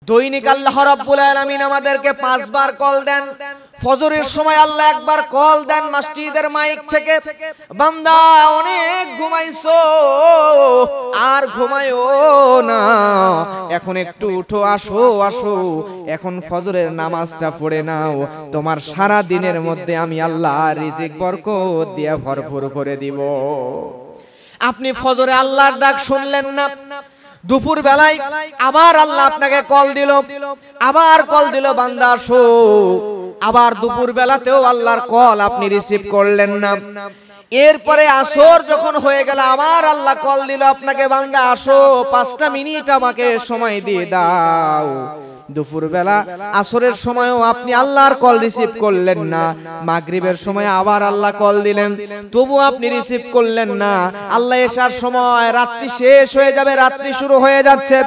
দৈনিক আল্লাহ রাব্বুল আলামিন আমাদেরকে 5 বার কল দেন। ফজরের সময় আল্লাহ একবার কল দেন মসজিদের মাইক থেকে, বান্দা অনেক ঘুমাইছো আর ঘুমায়ো না, এখন একটু উঠো, আসো আসো, এখন ফজরের নামাজটা পড়ে নাও, তোমার সারা দিনের মধ্যে আমি আল্লাহ রিজিক বরকত দিয়ে ভরপুর করে দিব। আপনি ফজরে আল্লাহর ডাক শুনলেন না, দুপুর বেলায় আবার আল্লাহ আপনাকে কল দিল, আবার কল দিল বান্দা আসো, আবার দুপুর বেলাতেও আল্লাহর কল আপনি রিসিভ করলেন না। এরপরে আসর যখন হয়ে গেল আবার আল্লাহ কল দিল আপনাকে, বান্দা আসো 5টা মিনিট আমাকে সময় দিয়ে দাও। দুপুর বেলা আসরের সময়ও আপনি আল্লাহর কল রিসিভ করলেন না। মাগরিবের সময় আবার আল্লাহ কল দিলেন, তবু আপনি রিসিভ করলেন না। আল্লাহ এশার সময়, রাত্রি শেষ হয়ে যাবে, রাত্রি শুরু হয়ে যাচ্ছে,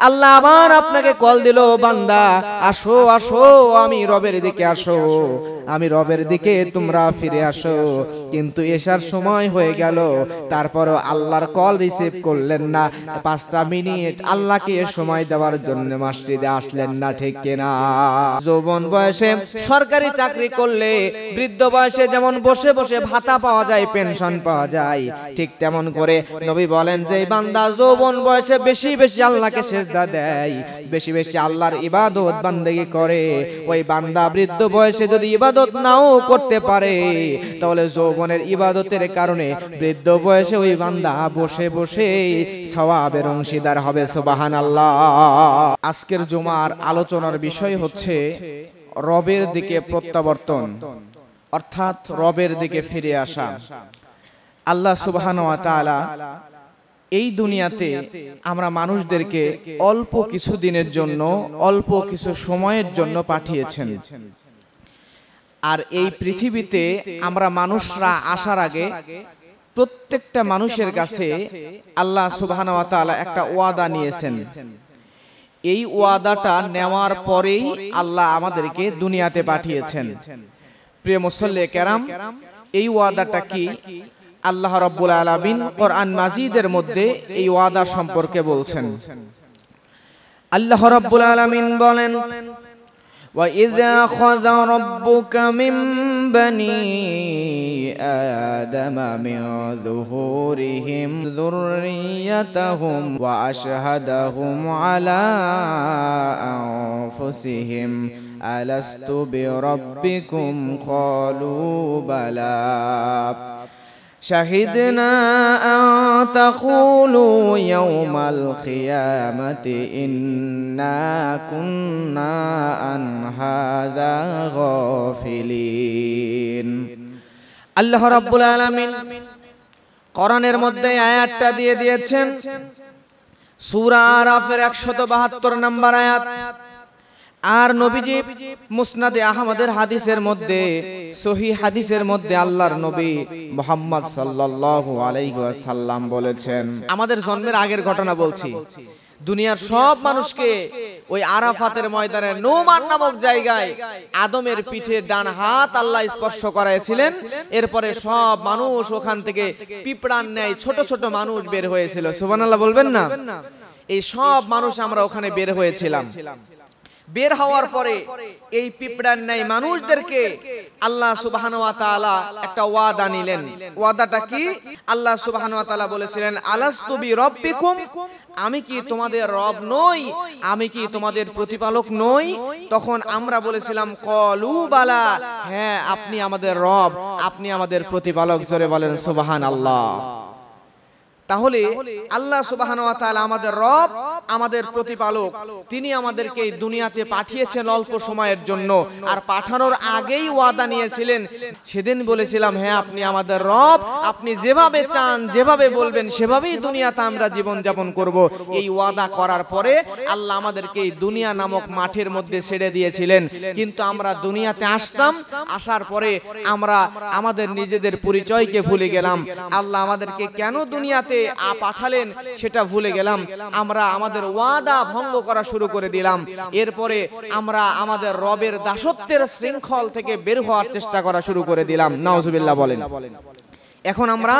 আল্লাহ আবার আপনাকে কল দিল, বান্দা আসো আসো, আমি রবের দিকে আসো, আমি রবের দিকে তোমরা ফিরে আসো। কিন্তু এশার সময় হয়ে গেল, তারপরও আল্লাহর কল রিসিভ করলেন না। 5টা মিনিট আল্লাহকে সময় দেওয়ার জন্য মসজিদে আসলেন না, ঠিক কিনা? যৌবন বয়সে সরকারি চাকরি করলে বৃদ্ধ বয়সে যেমন বসে বসে ভাতা পাওয়া যায়, পেনশন পাওয়া যায়, ঠিক তেমন করে নবী বলেন যে বান্দা যৌবন বয়সে বেশি বেশি আল্লাহকে সিজদা দেয়, বেশি বেশি আল্লাহর ইবাদত বান্দেগি করে, ওই বান্দা বৃদ্ধ বয়সে যদি ইবাদত নাও করতে পারে, তাহলে যৌবনের ইবাদতের কারণে বৃদ্ধ বয়সে ওই বান্দা বসে বসে সওয়াবের অংশীদার হবে। সুবহানাল্লাহ। আজকের জুমার আলোচনার বিষয় হচ্ছে রবের দিকে প্রত্যাবর্তন, অর্থাৎ রবের দিকে ফিরে আসা। আল্লাহ সুবহানাহু ওয়া তাআলা এই দুনিয়াতে আমরা মানুষদেরকে অল্প কিছু দিনের জন্য, অল্প কিছু সময়ের জন্য পাঠিয়েছেন। আর এই পৃথিবীতে আমরা মানুষরা আসার আগে প্রত্যেকটা মানুষের কাছে আল্লাহ সুবহানাহু ওয়া তাআলা একটা ওয়াদা নিয়েছেন। এই ওয়াদাটা নেওয়ার পরেই আল্লাহ আমাদেরকে দুনিয়াতে পাঠিয়েছেন। প্রিয় মুসল্লি কেরাম, এই ওয়াদাটা কি? আল্লাহ রাব্বুল আলামিন কোরআন মাজিদের মধ্যে এই ওয়াদা সম্পর্কে বলছেন। আল্লাহ রাব্বুল আলামিন বলেন, وَإِذْ أَخَذَ رَبُّكَ مِنْ بَنِي آدَمَ مِنْ ظُهُورِهِمْ ذُرِّيَّتَهُمْ وَأَشْهَدَهُمْ عَلَى أَنفُسِهِمْ أَلَسْتُ بِرَبِّكُمْ قَالُوا بَلَى شهدنا أن تقولوا يوم القيامة إنا كنا عن هذا غافلين। আল্লাহ রাব্বুল আলামিন কোরআনের মধ্যে আয়াতটা দিয়ে দিয়েছেন, সূরা আরাফের 172 নম্বর আয়াত। আর নবীজি মুসনাদে আহমদের হাদিসের মধ্যে, সহিহ হাদিসের মধ্যে আল্লাহর নবী মুহাম্মদ সাল্লাল্লাহু আলাইহি ওয়াসাল্লাম বলেছেন, আমাদের জন্মের আগের ঘটনা বলছি, দুনিয়ার সব মানুষকে ওই আরাফাতের ময়দানে নোমান নামক জায়গায় আদমের পিঠে ডান হাত আল্লাহ স্পর্শ করাইছিলেন। এরপরে সব মানুষ ওখান থেকে পিঁপড়ার ন্যায় ছোট ছোট মানুষ বের হয়েছিল। সুবহানাল্লাহ বলবেন না? এই সব মানুষ আমরা ওখানে বের হয়েছিলাম। বের হওয়ার পরে এই পিঁপড়ার ন্যায় মানুষদেরকে আল্লাহ সুবহানাহু ওয়া তাআলা একটা ওয়াদা নিলেন। ওয়াদাটা কি? আল্লাহ সুবহানাহু ওয়া তাআলা বলেছিলেন, আলাস্তু বিরাব্বিকুম, আমি কি তোমাদের রব নই? আমি কি তোমাদের প্রতিপালক নই? তখন আমরা বলেছিলাম ক্বালু বালা, হ্যাঁ আপনি আমাদের রব, আপনি আমাদের প্রতিপালক। জোরে বলেন সুবহানাল্লাহ। তাহলে আল্লাহ সুবহানাহু ওয়া তাআলা আমাদের রব, আমাদের প্রতিপালক, তিনি আমাদেরকে এই দুনিয়াতে পাঠিয়েছেন অল্প সময়ের জন্য। আর পাঠানোর আগেই ওয়াদা নিয়েছিলেন। সেদিন বলেছিলাম, হ্যাঁ আপনি আমাদের রব, আপনি যেভাবে চান, যেভাবে বলবেন সেভাবেই দুনিয়াতে আমরা জীবন যাপন করব। এই ওয়াদা করার পরে আল্লাহ আমাদেরকে এই দুনিয়া নামক মাঠের মধ্যে ছেড়ে দিয়েছিলেন। কিন্তু আমরা দুনিয়াতে আসলাম, আসার পরে আমরা আমাদের নিজেদের পরিচয়কে ভুলে গেলাম। আল্লাহ আমাদেরকে কেন দুনিয়াতে পাঠালেন সেটা ভুলে গেলাম। আমরা আমাদের ওয়াদা ভঙ্গ করা শুরু করে দিলাম। এরপরে আমরা আমাদের রবের দাসত্বের শৃঙ্খল থেকে বের হওয়ার চেষ্টা করা শুরু করে দিলাম। নাউজুবিল্লাহ বলেন। এখন আমরা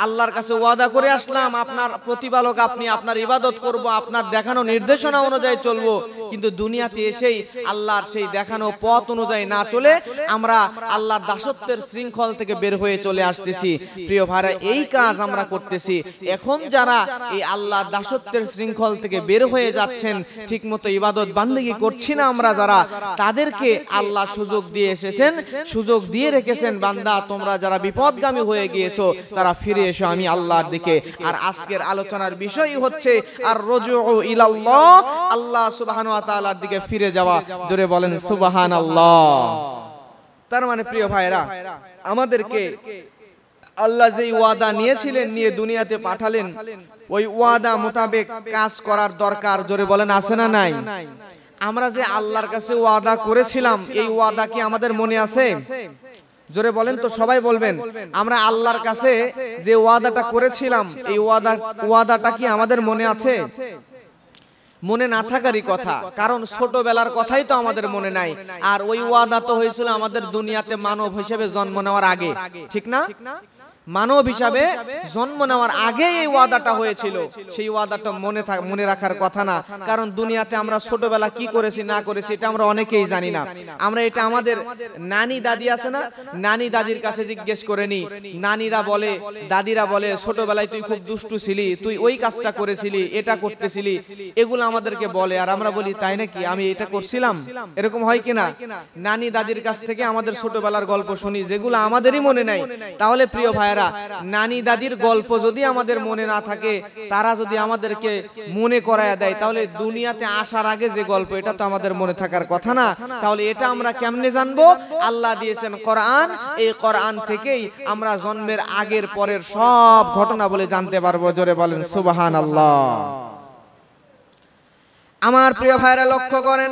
আল্লাহর কাছে ওয়াদা করে আসলাম, আপনার প্রতিপালক আপনি, আপনার ইবাদত করব, আপনার দেখানো নির্দেশনা অনুযায়ী চলবো, কিন্তু দুনিয়াতে এসেই আল্লাহর সেই দেখানো পথ অনুযায়ী না চলে আমরা আল্লাহর দাসত্বের শৃঙ্খল থেকে বের হয়ে চলে আসতেছি। প্রিয় ভাইরা, এই কাজ আমরা করতেছি। এখন যারা এই আল্লাহর দাসত্বের শৃঙ্খল থেকে বের হয়ে যাচ্ছেন, ঠিকমতো ইবাদত বান্দেগি করছি না আমরা যারা, তাদেরকে আল্লাহ সুযোগ দিয়ে এসেছেন, সুযোগ দিয়ে রেখেছেন, বান্দা তোমরা যারা বিপদগামী হয়ে গিয়েছো তারা ফিরে এসো আমি আল্লাহর দিকে। আর আজকের আলোচনার বিষয় হচ্ছে আর রুজু ইলাল্লাহ, আল্লাহ সুবহানাহু ওয়া তাআলার দিকে ফিরে যাওয়া। জোরে বলেন সুবহানাল্লাহ। তার মানে প্রিয় ভাইরা, আমাদেরকে আল্লাহ যেই ওয়াদা নিয়েছিলেন, নিয়ে দুনিয়াতে পাঠালেন, ওই ওয়াদা মোতাবেক কাজ করার দরকার। জোরে বলেন আছে না নাই? আমরা যে আল্লাহর কাছে ওয়াদা করেছিলাম, এই ওয়াদা কি আমাদের মনে আছে? জোরে বলেন তো, সবাই বলবেন। আমরা আল্লাহর কাছে যে ওয়াদাটা করেছিলাম, এই ওয়াদাটা কি আমাদের মনে আছে? মনে না থাকারই কথা, কারণ ছোটবেলার কথাই তো আমাদের মনে নাই। আর ওই ওয়াদা তো হয়েছিল আমাদের দুনিয়াতে মানব হিসেবে জন্ম নেওয়ার আগে, ঠিক না? মানব হিসাবে জন্ম নেওয়ার আগে এই ওয়াদাটা হয়েছিল। সেই ওয়াদাটা মনে রাখার কথা না, কারণ দুনিয়াতে আমরা ছোটবেলা কি করেছি না করেছি এটা আমরা অনেকেই জানি না। আমরা এটা আমাদের নানি দাদি আছে না, নানি দাদির কাছে জিজ্ঞেস করে নি। নানিরা বলে, দাদিরা বলে, ছোটবেলায় তুই খুব দুষ্টু ছিলি, তুই ওই কাজটা করেছিলি, এটা করতেছিলি, এগুলো আমাদেরকে বলে। আর আমরা বলি তাই নাকি, আমি এটা করছিলাম? এরকম হয় কিনা? নানি দাদির কাছ থেকে আমাদের ছোটবেলার গল্প শুনি, যেগুলো আমাদেরই মনে নাই। তাহলে প্রিয় ভাইরা, নানি দাদির গল্প যদি আমাদের মনে না থাকে, তারা যদি আমাদেরকে মনে করায় দেয়, তাহলে দুনিয়াতে আসার আগে যে গল্প, এটা তো আমাদের মনে থাকার কথা না। তাহলে এটা আমরা কেমনে জানবো? আল্লাহ দিয়েছেন কোরআন, এই কোরআন থেকেই আমরা জন্মের আগের পরের সব ঘটনা বলে জানতে পারবো। জোরে বলেন সুবহানাল্লাহ। আমার প্রিয় ভাইরা, লক্ষ্য করেন,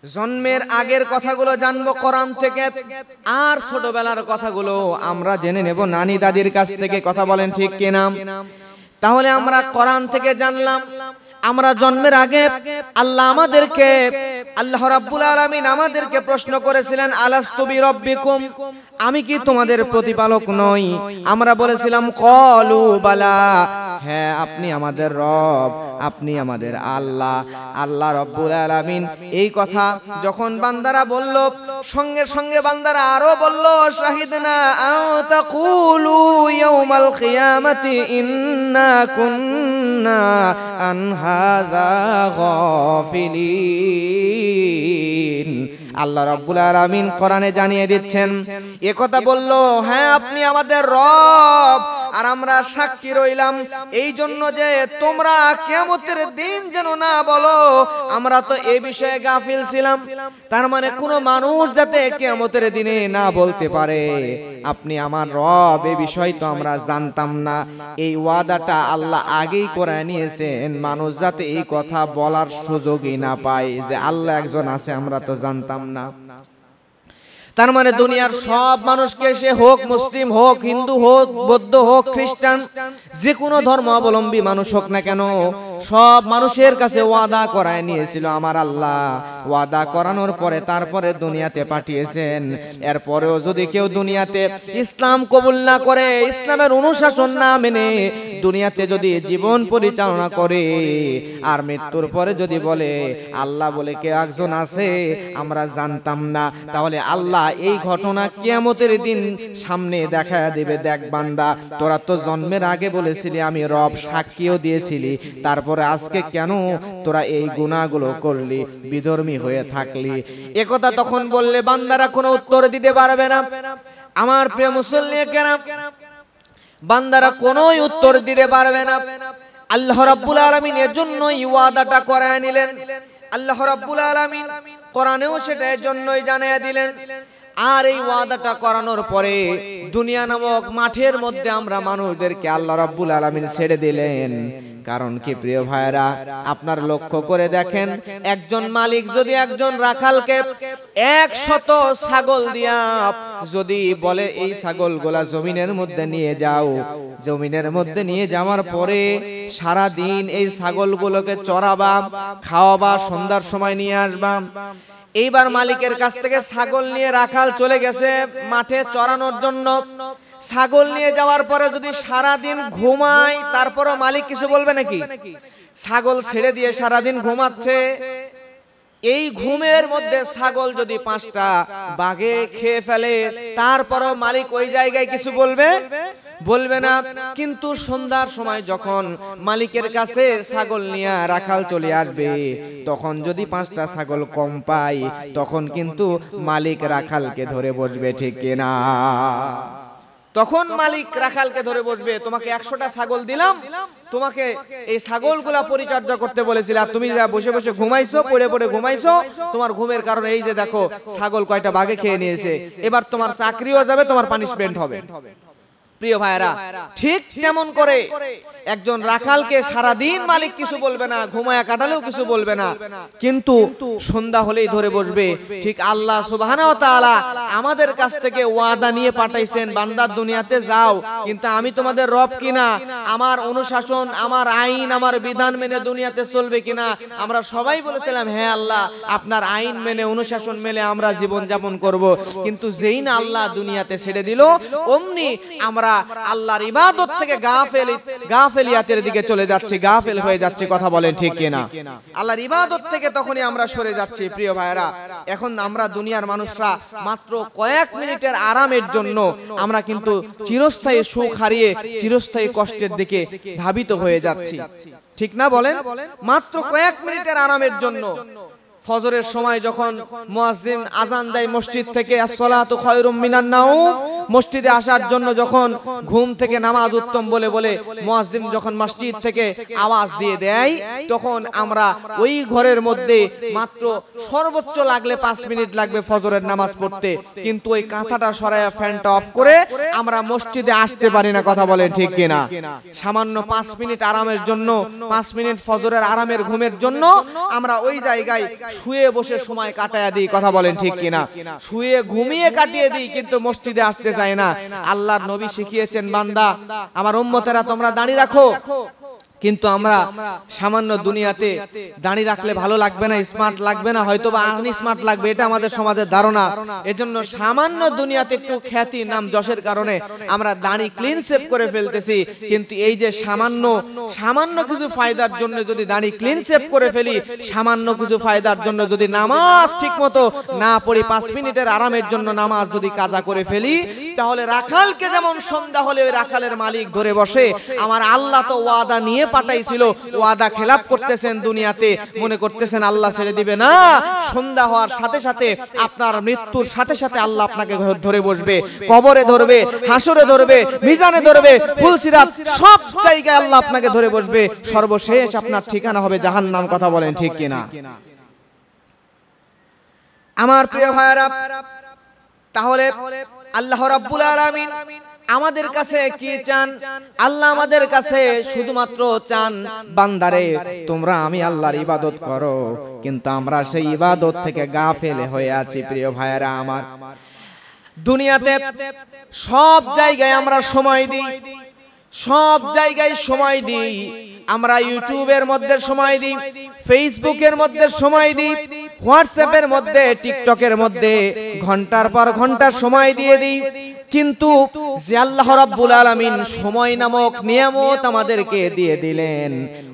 জন্মের আগের কথাগুলো জানবো কোরআন থেকে, আর ছোটবেলার কথাগুলো আমরা জেনে নেব নানি দাদির কাছ থেকে। কথা বলেন ঠিক কিনা? তাহলে আমরা কোরআন থেকে জানলাম, আমরা জন্মের আগে আল্লাহ আমাদেরকে, আল্লাহ রাব্বুল আলামিন আমাদেরকে প্রশ্ন করেছিলেন, আলাস্তু বিরাব্বিকুম, আমি কি তোমাদের প্রতিপালক নই? আমরা বলেছিলাম ক্বালু বালা, হ্যাঁ আপনি আমাদের রব, আপনি আমাদের আল্লাহ। আল্লাহ রাব্বুল আলামিন এই কথা যখন বান্দারা বলল, সঙ্গে সঙ্গে বান্দারা আরো বলল, শাহিদনা আও তাকুলু ইয়াউমাল কিয়ামাতি ইন্না কুন্না আন হাযা গাফিলিন। আল্লাহ রাব্বুল আলামিন কোরআনে জানিয়ে দিচ্ছেন, এ কথা বলল, হ্যাঁ আপনি আমাদের রব, আর আমরা সাক্ষী রইলাম এই জন্য যে তোমরা কিয়ামতের দিন যেন না বলো আমরা তো এই বিষয়ে গাফিল ছিলাম। তার মানে কোনো মানুষ যাতে কিয়ামতের দিনে না বলতে পারে আপনি আমার রব, এই বিষয় তো আমরা জানতাম না। এই ওয়াদাটা আল্লাহ আগেই করে নিয়েছেন, মানুষ যাতে এই কথা বলার সুযোগই না পায় যে আল্লাহ একজন আছে, আমরা তো জানতাম না। তার মানে দুনিয়ার সব মানুষকে, সে হোক মুসলিম, হোক হিন্দু, হোক বৌদ্ধ, হোক খ্রিস্টান, যে কোনো ধর্ম অবলম্বী মানুষ হোক না কেন, সব মানুষের কাছে ওয়াদা করায় নিয়েছিল আমার আল্লাহ। ওয়াদা করানোর পরে তারপরে দুনিয়াতে পাঠিয়েছেন। এরপরেও যদি কেউ দুনিয়াতে ইসলাম কবুল না করে, ইসলামের অনুশাসন না মেনে দুনিয়াতে যদি জীবন পরিচালনা করে, আর মৃত্যুর পরে যদি বলে আল্লাহ বলে কে একজন আছে আমরা জানতাম না, তাহলে আল্লাহ এই ঘটনা কিয়ামতের দিন সামনে দেখা দেবে, দেখ বান্দা তোরা তো জন্মের আগে বলেছিলি আমি রব, সাক্ষীও দিয়েছিলি, তারপরে আজকে কেন তোরা এই গুনাহগুলো করলি, বিধর্মী হয়ে থাকলি। একথা তখন বললে বান্দারা কোনো উত্তর দিতে পারবে না। আমার প্রিয় মুসল্লি কেরাম, বান্দারা কোনোই উত্তর দিতে পারবে না। আল্লাহ রাব্বুল আলামিন এর জন্য ওয়াদাটা করায় নিলেন। আল্লাহ রাব্বুল আলামিন কোরআনেও সেটা এর জন্যই জানিয়ে দিলেন। আর এই ওয়াদাটা করানোর পরে দুনিয়া নামক মাঠের মধ্যে আমরা মানুষদেরকে আল্লাহ রাব্বুল আলামিন ছেড়ে দিলেন। কারণ কি প্রিয় ভাইরা, আপনার লক্ষ্য করে দেখেন, একজন মালিক যদি একজন রাখালকে 100 ছাগল দিয়া যদি বলে এই ছাগলগুলা জমিনের মধ্যে নিয়ে যাও, জমিনের মধ্যে নিয়ে যাওয়ার পরে সারা দিন এই ছাগলগুলোকে চড়াবা, খাওয়াবা, সন্ধ্যার সময় নিয়ে আসবা, এইবার মালিকের কাছ থেকে ছাগল নিয়ে রাখাল চলে গেছে মাঠে চরানোর জন্য। ছাগল নিয়ে যাওয়ার পরে যদি সারাদিন ঘুমায় তারপরও মালিক কিছু বলবে নাকি? ছাগল ছেড়ে দিয়ে সারাদিন ঘুমাচ্ছে, এই ঘুমের মধ্যে ছাগল যদি 5টা বাঘে খেয়ে ফেলে তারপরও মালিক ওই জায়গায় কিছু বলবে না। কিন্তু সন্ধ্যার সময় যখন মালিকের কাছে ছাগল নিয়ে রাখাল চলে আসবে, তখন যদি 5টা ছাগল কম পায় তখন কিন্তু মালিক রাখালকে ধরে বসবে, ঠিক কিনা? তখন মালিক রাখালকে ধরে বসবে, তোমাকে 100টা ছাগল দিলাম, তোমাকে এই ছাগলগুলা পরিচর্যা করতে বলেছিলাম, তুমি যা বসে বসে ঘুমাইছো, পড়ে পড়ে ঘুমাইছো, তোমার ঘুমের কারণে এই যে দেখো ছাগল কয়টা বাঘে খেয়ে নিয়েছে, এবার তোমার চাকরিও যাবে, তোমার পানিশমেন্ট হবে। প্রিয় ভাইরা, ঠিক তেমন করে একজন রাখালকে সারাদিন মালিক কিছু বলবে না, ঘুমায়া কাটালেও কিছু বলবে না, কিন্তু সন্ধ্যা হলেই ধরে বসবে। ঠিক আল্লাহ সুবহানাহু ওয়া তাআলা আমাদের কাছ থেকে ওয়াদা নিয়ে পাঠাইছেন, বান্দার দুনিয়াতে যাও, কিন্তু আমি তোমাদের রব কিনা, আমার অনুশাসন, আমার আইন, আমার বিধান মেনে দুনিয়াতে চলবে কিনা। আমরা সবাই বলেছিলাম হ্যাঁ আল্লাহ, আপনার আইন মেনে, অনুশাসন মেনে আমরা জীবন যাপন করব। কিন্তু যেই না আল্লাহ দুনিয়াতে ছেড়ে দিল, অমনি আমরা আল্লাহর ইবাদত থেকে গাফেলিয়াতের দিকে চলে যাচ্ছি, গাফেল হয়ে যাচ্ছি, কথা বলেন ঠিক কিনা? আল্লাহর ইবাদত থেকে তখনই আমরা সরে যাচ্ছি। প্রিয় ভাইরা, এখন আমরা দুনিয়ার মানুষরা মাত্র কয়েক মিনিটের আরামের জন্য আমরা কিন্তু চিরস্থায়ী সুখ হারিয়ে চিরস্থায়ী কষ্টের দিকে ধাবিত হয়ে যাচ্ছি, ঠিক না বলেন? মাত্র কয়েক মিনিটের আরামের জন্য ফজরের সময় যখন মুয়াজ্জিন আজান দেয় মসজিদ থেকে, আসসালাতু খায়রুম মিনান নাওম, মসজিদে আসার জন্য যখন ঘুম থেকে নামাজ উত্তম বলে বলে মুয়াজ্জিন যখন মসজিদ থেকে আওয়াজ দিয়ে দেয়, তখন আমরা ওই ঘরের মধ্যে মাত্র সর্বোচ্চ লাগলে 5 মিনিট লাগবে ফজরের নামাজ পড়তে, কিন্তু ওই কাঁথাটা সরায়া ফ্যানটা অফ করে আমরা মসজিদে আসতে পারি না, কথা বলেন ঠিক কিনা? সামান্য 5 মিনিট আরামের জন্য, 5 মিনিট ফজরের আরামের ঘুমের জন্য আমরা ওই জায়গায় শুয়ে বসে সময় কাটায়া দিই, কথা বলেন ঠিক কিনা? শুয়ে ঘুমিয়ে কাটিয়ে দিই, কিন্তু মসজিদে আসতে চায় না। আল্লাহর নবী শিখিয়েছেন, বান্দা আমার উম্মতেরা তোমরা দাঁড়িয়ে রাখো, কিন্তু আমরা সামান্য দুনিয়াতে দাঁড়িয়ে রাখলে ভালো লাগবে না, স্মার্ট লাগবে না, হয়তো বা আনস্মার্ট লাগবে, এটা আমাদের সমাজের ধারণা। এজন্য সামান্য দুনিয়াতে একটু খ্যাতি, নাম, যশের কারণে আমরা দাড়ি ক্লিন শেভ করে ফেলতেছি, কিন্তু এই যে সামান্য কিছু ফায়দার জন্য যদি দাড়ি ক্লিন শেভ করে ফেলি, সামান্য কিছু ফায়দার জন্য যদি নামাজ ঠিকমতো না পড়ি, 5 মিনিটের আরামের জন্য নামাজ যদি কাজা করে ফেলি, তাহলে রাখালকে যেমন সন্ধ্যা হলে ওই রাখালের মালিক ধরে বসে, আমার আল্লাহ তো ওয়াদা নিয়ে পাঠাইছিল, ওয়াদা খেলাপ করতেছেন দুনিয়াতে, মনে করতেছেন আল্লাহ ছেড়ে দিবে না। সন্ধ্যা হওয়ার সাথে সাথে, আপনার মৃত্যুর সাথে সাথে আল্লাহ আপনাকে ধরে বসবে, কবরে ধরবে, হাসরে ধরবে, মিজানে ধরবে, ফুলসিরাত, সব জায়গায় আল্লাহ আপনাকে ধরে বসবে, সর্বশেষ আপনার ঠিকানা হবে জাহান্নাম, কথা বলেন ঠিক কিনা? আমার প্রিয় ভাইরা, তাহলে আল্লাহ রাব্বুল আলামিন আমাদের কাছে কি চান? আল্লাহ আমাদের কাছে শুধুমাত্র চান, বান্দারে তোমরা আমি আল্লাহর ইবাদত করো, কিন্তু আমরা সেই ইবাদত থেকে গাফেল হয়ে আছি। প্রিয় ভাইয়েরা আমার, দুনিয়াতে সব জায়গায় আমরা সময় দিই, সব জায়গায় সময় দিই, আমরা ইউটিউবের মধ্যে সময় দিই, ফেসবুকের মধ্যে সময় দিই, হোয়াটসঅ্যাপের মধ্যে, টিকটকের মধ্যে ঘন্টার পর ঘন্টা সময় দিয়ে দিই, কিন্তু যে আল্লাহ রাব্বুল আলামিন সময় নামক নিয়ামত আমাদেরকে দিয়ে দিলেন,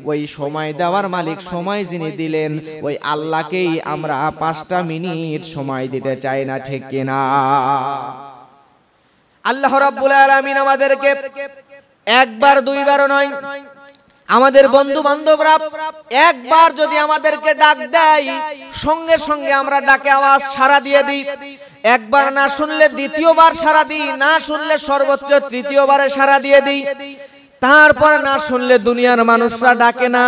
ওই সময় দেওয়ার মালিক, সময় যিনি দিলেন, ওই আল্লাহকেই আমরা 5টা মিনিট সময় দিতে চাই না, ঠিক কিনা? আল্লাহ রাব্বুল আলামিন আমাদেরকে একবার দুইবারও নয়, আমাদের বন্ধু বান্ধবরা একবার যদি আমাদেরকে ডাক দেয়, সঙ্গে সঙ্গে আমরা ডাকে আওয়াজ সাড়া দিয়ে দিই। একবার না শুনলে দ্বিতীয়বার সাড়া দিই, না শুনলে সর্বোচ্চ তৃতীয়বারে সাড়া দিয়ে দিই, তারপর না শুনলে দুনিয়ার মানুষরা ডাকে না।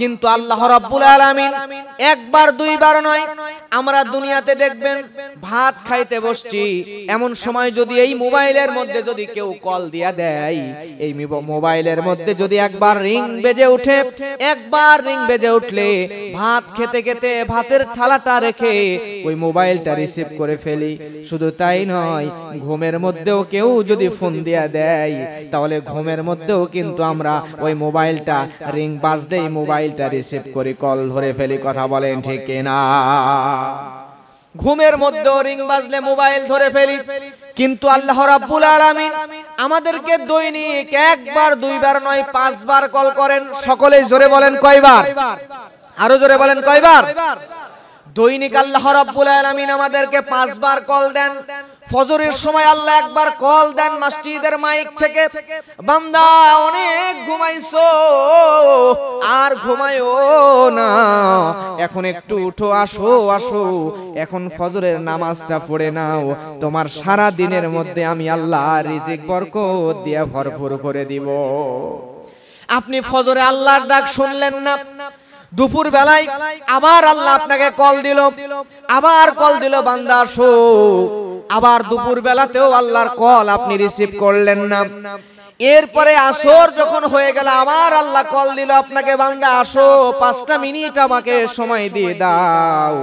কিন্তু আল্লাহ রাব্বুল আলামিন একবার দুইবার নয়, আমরা দুনিয়াতে দেখবেন ভাত খাইতে বসছি, এমন সময় যদি এই মোবাইলের মধ্যে যদি কেউ কল দিয়া দেয়, এই মোবাইলের মধ্যে যদি একবার রিং বেজে ওঠে, একবার রিং বেজে উঠলে ভাত খেতে খেতে ভাতের থালাটা রেখে ওই মোবাইলটা রিসিভ করে ফেলি। শুধু তাই নয়, ঘুমের মধ্যেও কেউ যদি ফোন দিয়া দেয়, তাহলে ঘুমের মধ্যেও কিন্তু আমরা ওই মোবাইলটা রিং বাজলেই মোবাইলটা রিসিভ করে কল ধরে ফেলি, কথা বলেন ঠিক না? ঘুমের মধ্যে রিং বাজলে মোবাইল ধরে ফেলি, কিন্তু আল্লাহ রাব্বুল আলামিন আমাদেরকে দৈনিক একবার দুইবার নয় 5 বার কল করেন। সকলেই জোরে বলেন কয়বার? আরো জোরে বলেন কয়বার? দৈনিক আল্লাহ রাব্বুল আলামিন আমাদেরকে 5 বার কল দেন। ফজরের সময় আল্লাহ একবার কল দেন মসজিদের মাইক থেকে, বান্দা অনেক ঘুমাইছো আর ঘুমায়ো না, এখন একটু উঠো, আসো আসো, এখন ফজরের নামাজটা পড়ে নাও, তোমার সারা দিনের মধ্যে আমি আল্লাহ রিজিক বরকত দিয়ে ভরপুর করে দিব। আপনি ফজরে আল্লাহর ডাক শুনলেন না, দুপুর বেলায় আবার আল্লাহ আপনাকে কল দিল, আবার কল দিল বান্দা আসো, আবার দুপুর বেলাতেও আল্লাহর কল আপনি রিসিভ করলেন না। এরপরে আসর যখন হয়ে গেল আবার আল্লাহ কল দিল আপনাকে, বান্দা আসো 5টা মিনিট আমাকে সময় দিয়ে দাও।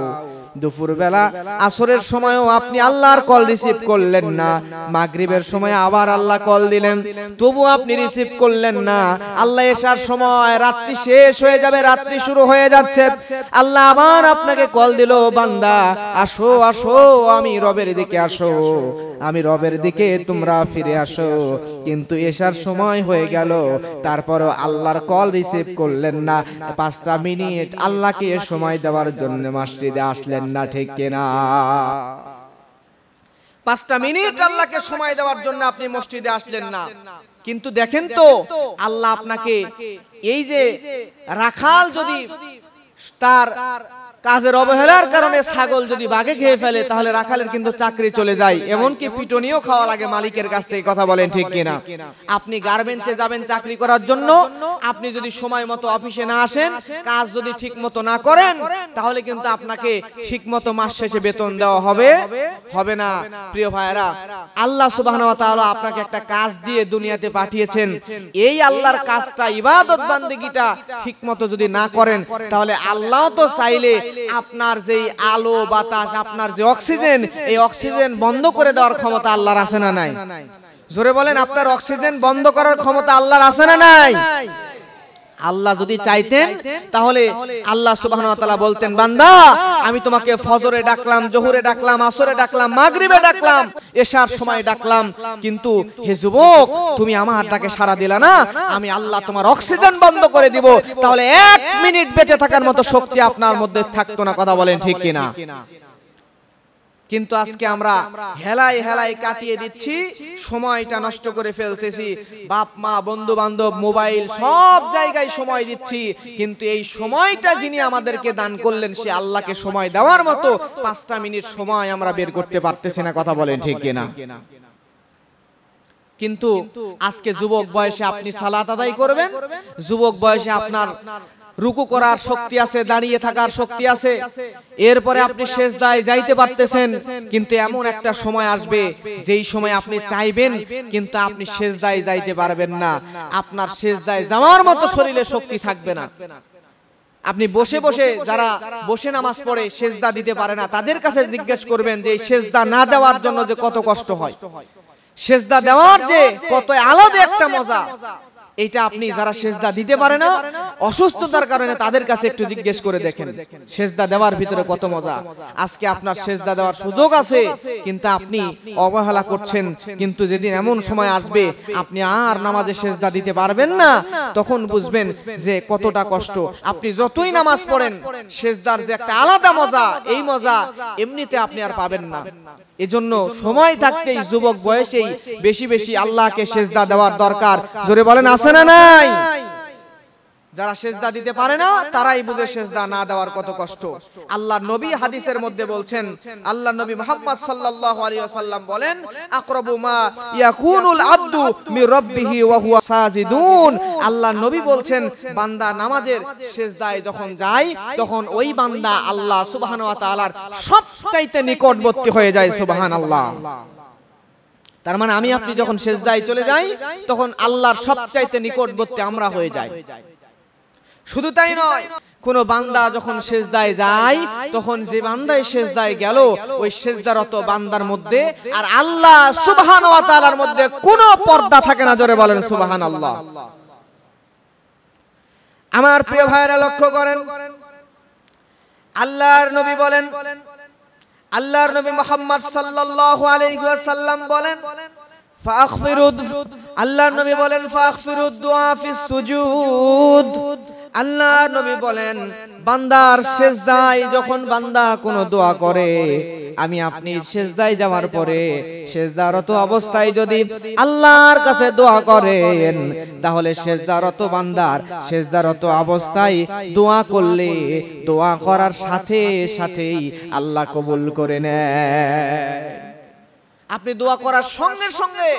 দুপুর বেলা আসরের সময়ও আপনি আল্লাহর কল রিসিভ করলেন না। মাগরিবের সময় আবার আল্লাহ কল দিলেন, তবু আপনি রিসিভ করলেন না। আল্লাহ এশার সময় রাত্রি শেষ হয়ে যাবে, রাত্রি শুরু হয়ে যাচ্ছে, আল্লাহ আবার আপনাকে কল দিল, বান্দা আসো আসো, আমি রবের দিকে আসো, আমি রবের দিকে তোমরা ফিরে আসো। কিন্তু এশার সময় হয়ে গেল, তারপরও আল্লাহর কল রিসিভ করলেন না। 5টা মিনিট আল্লাহকে সময় দেওয়ার জন্য মসজিদে আসলেন না, ঠিক কিনা? 5টা মিনিট আল্লাহকে সময় দেওয়ার জন্য আপনি মসজিদে আসলেন না। কিন্তু দেখেন তো আল্লাহ আপনাকে, এই যে রাখাল যদি তার কাজের অবহেলার কারণে ছাগল যদি বাঘে খেয়ে ফেলে, তাহলে রাখালের কিন্তু চাকরি চলে যায়, এমনকি পিটনিও খাওয়া লাগে মালিকের কাছ থেকে। কথা বলেন ঠিক কিনা? আপনি গার্মেন্টসে যাবেন চাকরি করার জন্য, আপনি যদি সময় মতো অফিসে না আসেন, কাজ যদি ঠিক মতো না করেন, তাহলে কিন্তু আপনাকে ঠিক মতো মাস শেষে বেতন দেওয়া হবে না। প্রিয় ভাইয়েরা, আল্লাহ সুবহানাহু ওয়া তাআলা আপনাকে একটা কাজ দিয়ে দুনিয়াতে পাঠিয়েছেন, এই আল্লাহর কাজটা, ইবাদত বান্দেগিটা ঠিক মতো যদি না করেন, তাহলে আল্লাহ তো চাইলে আপনার যেই আলো বাতাস, আপনার যে অক্সিজেন, এই অক্সিজেন বন্ধ করে দেওয়ার ক্ষমতা আল্লাহর আছে না নাই? জোরে বলেন, আপনার অক্সিজেন বন্ধ করার ক্ষমতা আল্লাহর আছে না নাই? আল্লাহ যদি চাইতেন তাহলে আল্লাহ সুবহানাহু ওয়া তাআলা বলতেন, বান্দা আমি তোমাকে ফজরে ডাকলাম, জোহরে ডাকলাম, আসরে ডাকলাম, মাগরিবে ডাকলাম, এশার সময় ডাকলাম, কিন্তু হে যুবক তুমি আমার ডাকে সাড়া দিলা না, আমি আল্লাহ তোমার অক্সিজেন বন্ধ করে দিব, তাহলে 1 মিনিট বেঁচে থাকার মতো শক্তি আপনার মধ্যে থাকতো না। কথা বলেন ঠিক কিনা? কিন্তু আজকে আমরা হেলায় হেলায় কাটিয়ে দিচ্ছি, সময়টা নষ্ট করে ফেলতেছি, বাপ মা বন্ধু বান্ধব মোবাইল সব জায়গায় সময় দিচ্ছি, কিন্তু এই সময়টা যিনি আমাদেরকে দান করলেন সে আল্লাহকে সময় দেওয়ার মতো 5টা মিনিট সময় আমরা বের করতে পারতেছি না। কথা বলেন ঠিক কিনা? কিন্তু আজকে যুবক বয়সে আপনি সালাত আদায় করবেন, যুবক বয়সে আপনার রুকু করার শক্তি আছে, দাঁড়িয়ে থাকার শক্তি আছে, এরপরে আপনি সিজদায় যাইতে পারতেছেন, কিন্তু এমন একটা সময় আসবে যেই সময় আপনি চাইবেন কিন্তু আপনি সিজদায় যাইতে পারবেন না, আপনার সিজদায় যাওয়ার মতো শরীরে শক্তি থাকবে না। আপনি বসে বসে, যারা বসে নামাজ পড়ে সিজদা দিতে পারে না, তাদের কাছে জিজ্ঞেস করবেন যে এই সিজদা না দেওয়ার জন্য যে কত কষ্ট হয়, সিজদা দেওয়ার যে কত আলাদা একটা মজা, এইটা আপনি যারা সিজদা দিতে পারে না অসুস্থতার কারণে, তাদের কাছে একটু জিজ্ঞেস করে দেখেন সিজদা দেওয়ার ভিতরে কত মজা। আজকে আপনার সিজদা দেওয়ার সুযোগ আছে কিন্তু আপনি অবহেলা করছেন, কিন্তু যেদিন এমন সময় আসবে আপনি আর নামাজে সিজদা দিতে পারবেন না, তখন বুঝবেন যে কতটা কষ্ট। আপনি যতই নামাজ পড়েন, সিজদার যে একটা আলাদা মজা, এই মজা এমনিতে আপনি আর পাবেন না। এজন্য সময় থাকতেই যুবক বয়সেই বেশি বেশি আল্লাহকে সিজদা দেওয়ার দরকার। জোরে বলেন আছে না নাই? যারা সিজদা দিতে পারে না তারাই বুঝে সিজদা না দেওয়ার কত কষ্ট। আল্লাহর নবী হাদিসের মধ্যে বলছেন, আল্লাহর নবী মুহাম্মদ সাল্লাল্লাহু আলাইহি ওয়াসাল্লাম বলেন, আকরাবু মা ইয়াকুনুল আবদু মির রাব্বিহি ওয়া হুয়া সাজিদুন। আল্লাহর নবী বলছেন, বান্দা নামাজের সিজদায় যখন যায় তখন ওই বান্দা আল্লাহ সুবহানাহু ওয়া তাআলার সবচাইতে নিকটবর্তী হয়ে যায়। সুবহানাল্লাহ। তার মানে আমি আপনি যখন সিজদায় চলে যাই তখন আল্লাহর সবচাইতে নিকটবর্তী আমরা হয়ে যাই। শুধু তাই নয়, কোন বান্দা যখন সিজদায় যায় তখন যে বান্দায় সিজদায় গেল ওই সিজদারত বান্দার মধ্যে আর আল্লাহ সুবহানাহু ওয়া তাআলার মধ্যে কোনো পর্দা থাকে না। জোরে বলেন সুবহানাল্লাহ। আমার প্রিয় ভাইরা লক্ষ্য করেন, আল্লাহর নবী বলেন, আল্লাহর নবী মুহাম্মদ সাল্লাল্লাহু আলাইহি ওয়াসাল্লাম বলেন ফাগফিরুদ, আল্লাহর নবী বলেন ফাগফিরুদ দুআ ফিস সুজুদ। আল্লাহর নবী বলেন বান্দার সিজদায় যখন বান্দা কোনো দোয়া করে, আমি আপনি সিজদায় যাওয়ার পরে সিজদারত অবস্থায় যদি আল্লাহর কাছে দোয়া করেন, তাহলে সিজদারত বান্দার সিজদারত অবস্থায় দোয়া করলে দোয়া করার সাথে সাথেই আল্লাহ কবুল করে নেয়। আপনি দোয়া করার সঙ্গে সঙ্গে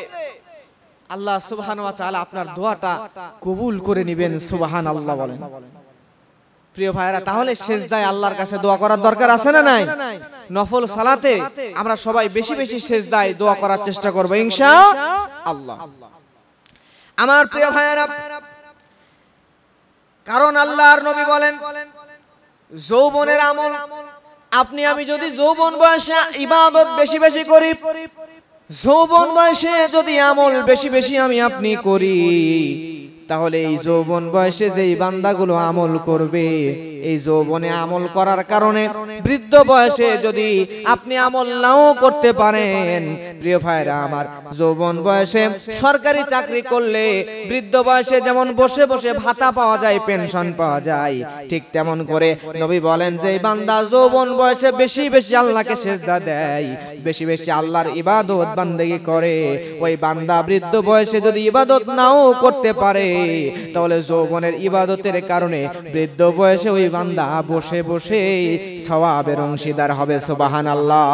আল্লাহ সুবহানাহু ওয়া তাআলা আপনার দোয়াটা কবুল করে নেবেন। সুবহানাল্লাহ বলেন। প্রিয় ভাইরা, তাহলে সিজদায় আল্লাহর কাছে দোয়া করার দরকার আছে না নাই? নফল সালাতে আমরা সবাই বেশি বেশি সিজদায় দোয়া করার চেষ্টা করব ইনশাআল্লাহ। আমার প্রিয় ভাইরা, কারণ আল্লাহর নবী বলেন যৌবনের আমল, আপনি আমি যদি যৌবন বয়সে ইবাদত বেশি বেশি করি, যৌবন বয়সে যদি আমল বেশি বেশি আমি আপনি করি, তাহলে এই যৌবন বয়সে যেই বান্দাগুলো আমল করবে, এই যৌবনে আমল করার কারণে বৃদ্ধ বয়সে যদি আপনি আমল নাও করতে পারেন, প্রিয় ভাইরা আমার, যৌবন বয়সে সরকারি চাকরি করলে বৃদ্ধ বয়সে যেমন বসে বসে ভাতা পাওয়া যায়, পেনশন পাওয়া যায়, ঠিক তেমন করে নবী বলেন যে বান্দা যৌবন বয়সে বেশি বেশি আল্লাহকে সিজদা দেয়, বেশি বেশি আল্লাহর ইবাদত বান্দেগি করে, ওই বান্দা বৃদ্ধ বয়সে যদি ইবাদত নাও করতে পারে, তাহলে যৌবনের ইবাদতের কারণে বৃদ্ধ বয়সে ওই বান্দা বসে বসে সওয়াবের অংশীদার হবে। সুবহানাল্লাহ।